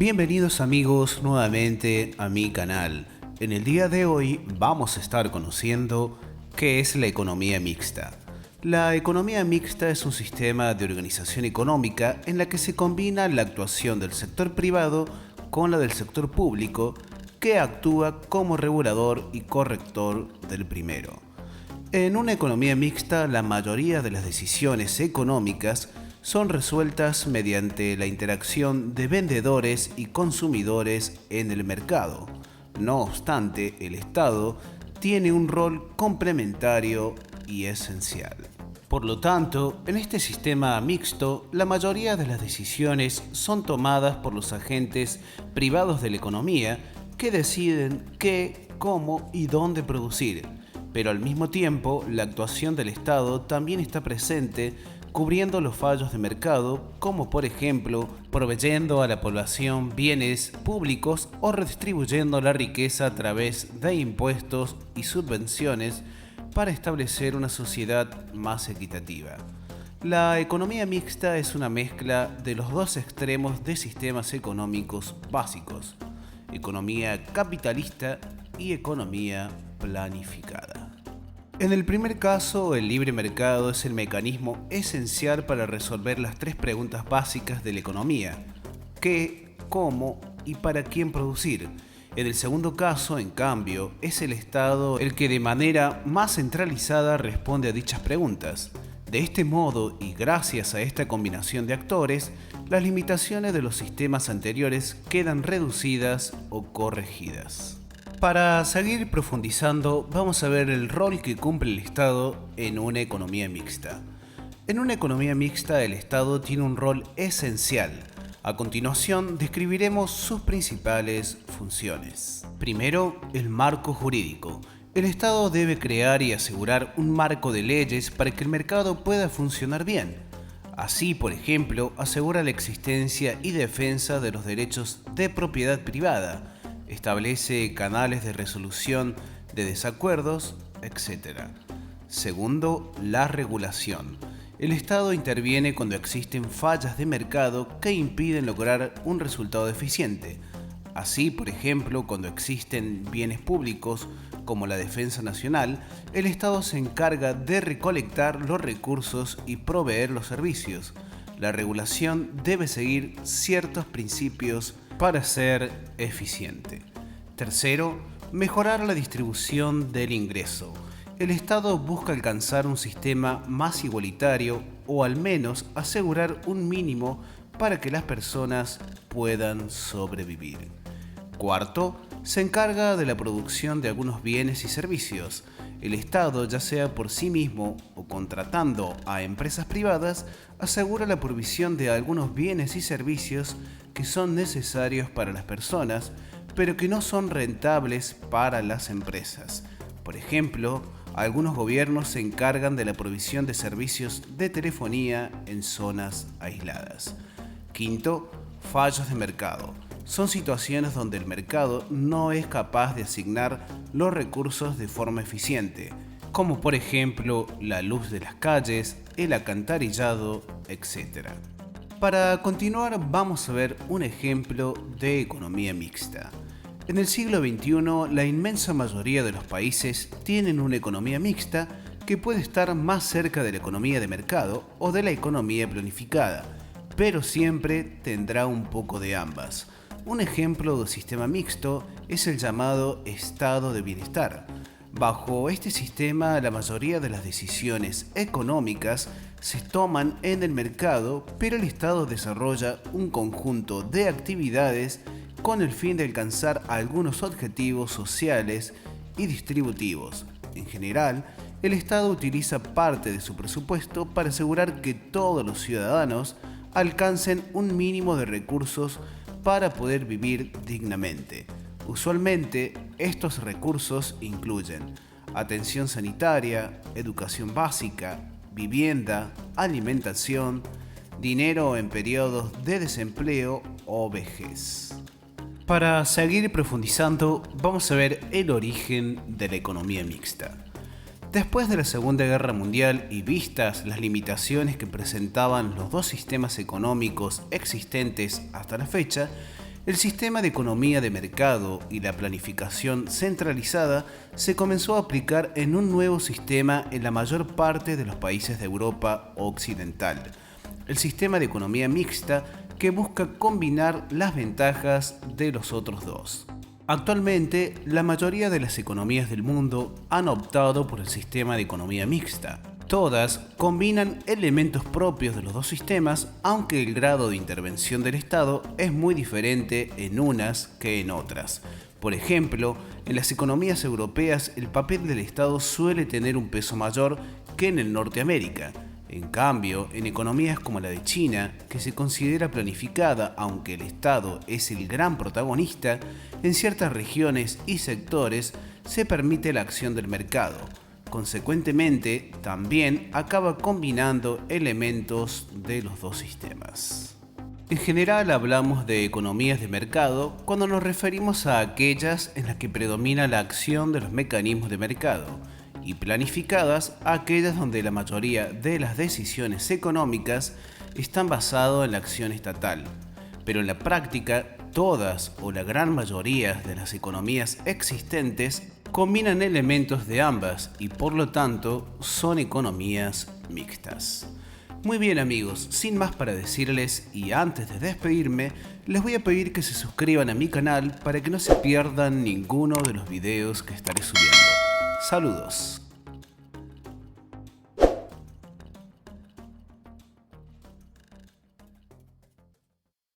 Bienvenidos amigos nuevamente a mi canal. En el día de hoy vamos a estar conociendo qué es la economía mixta. La economía mixta es un sistema de organización económica en la que se combina la actuación del sector privado con la del sector público, que actúa como regulador y corrector del primero. En una economía mixta, la mayoría de las decisiones económicas son resueltas mediante la interacción de vendedores y consumidores en el mercado. No obstante, el Estado tiene un rol complementario y esencial. Por lo tanto, en este sistema mixto, la mayoría de las decisiones son tomadas por los agentes privados de la economía que deciden qué, cómo y dónde producir. Pero al mismo tiempo, la actuación del Estado también está presente cubriendo los fallos de mercado, como por ejemplo, proveyendo a la población bienes públicos o redistribuyendo la riqueza a través de impuestos y subvenciones para establecer una sociedad más equitativa. La economía mixta es una mezcla de los dos extremos de sistemas económicos básicos: economía capitalista y economía planificada. En el primer caso, el libre mercado es el mecanismo esencial para resolver las tres preguntas básicas de la economía: ¿qué, cómo y para quién producir? En el segundo caso, en cambio, es el Estado el que de manera más centralizada responde a dichas preguntas. De este modo, y gracias a esta combinación de actores, las limitaciones de los sistemas anteriores quedan reducidas o corregidas. Para seguir profundizando, vamos a ver el rol que cumple el Estado en una economía mixta. En una economía mixta, el Estado tiene un rol esencial. A continuación, describiremos sus principales funciones. Primero, el marco jurídico. El Estado debe crear y asegurar un marco de leyes para que el mercado pueda funcionar bien. Así, por ejemplo, asegura la existencia y defensa de los derechos de propiedad privada, establece canales de resolución de desacuerdos, etc. Segundo, la regulación. El Estado interviene cuando existen fallas de mercado que impiden lograr un resultado eficiente. Así, por ejemplo, cuando existen bienes públicos como la defensa nacional, el Estado se encarga de recolectar los recursos y proveer los servicios. La regulación debe seguir ciertos principios para ser eficiente. Tercero, mejorar la distribución del ingreso. El Estado busca alcanzar un sistema más igualitario o al menos asegurar un mínimo para que las personas puedan sobrevivir. Cuarto, se encarga de la producción de algunos bienes y servicios. El Estado, ya sea por sí mismo o contratando a empresas privadas, asegura la provisión de algunos bienes y servicios que son necesarios para las personas, pero que no son rentables para las empresas. Por ejemplo, algunos gobiernos se encargan de la provisión de servicios de telefonía en zonas aisladas. Quinto, fallos de mercado. Son situaciones donde el mercado no es capaz de asignar los recursos de forma eficiente, como por ejemplo la luz de las calles, el alcantarillado, etc. Para continuar, vamos a ver un ejemplo de economía mixta. En el siglo XXI, la inmensa mayoría de los países tienen una economía mixta que puede estar más cerca de la economía de mercado o de la economía planificada, pero siempre tendrá un poco de ambas. Un ejemplo de sistema mixto es el llamado estado de bienestar. Bajo este sistema, la mayoría de las decisiones económicas se toman en el mercado, pero el Estado desarrolla un conjunto de actividades con el fin de alcanzar algunos objetivos sociales y distributivos. En general, el Estado utiliza parte de su presupuesto para asegurar que todos los ciudadanos alcancen un mínimo de recursos para poder vivir dignamente. Usualmente, estos recursos incluyen atención sanitaria, educación básica, vivienda, alimentación, dinero en periodos de desempleo o vejez. Para seguir profundizando, vamos a ver el origen de la economía mixta. Después de la Segunda Guerra Mundial y vistas las limitaciones que presentaban los dos sistemas económicos existentes hasta la fecha, El sistema de economía de mercado y la planificación centralizada se comenzó a aplicar en un nuevo sistema en la mayor parte de los países de Europa occidental, el sistema de economía mixta, que busca combinar las ventajas de los otros dos. Actualmente, la mayoría de las economías del mundo han optado por el sistema de economía mixta. Todas combinan elementos propios de los dos sistemas, aunque el grado de intervención del Estado es muy diferente en unas que en otras. Por ejemplo, en las economías europeas el papel del Estado suele tener un peso mayor que en el Norteamérica. En cambio, en economías como la de China, que se considera planificada aunque el Estado es el gran protagonista, en ciertas regiones y sectores se permite la acción del mercado. Consecuentemente, también acaba combinando elementos de los dos sistemas. En general hablamos de economías de mercado cuando nos referimos a aquellas en las que predomina la acción de los mecanismos de mercado, y planificadas a aquellas donde la mayoría de las decisiones económicas están basadas en la acción estatal. Pero en la práctica, todas o la gran mayoría de las economías existentes combinan elementos de ambas y por lo tanto son economías mixtas. Muy bien amigos, sin más para decirles y antes de despedirme, les voy a pedir que se suscriban a mi canal para que no se pierdan ninguno de los videos que estaré subiendo. Saludos.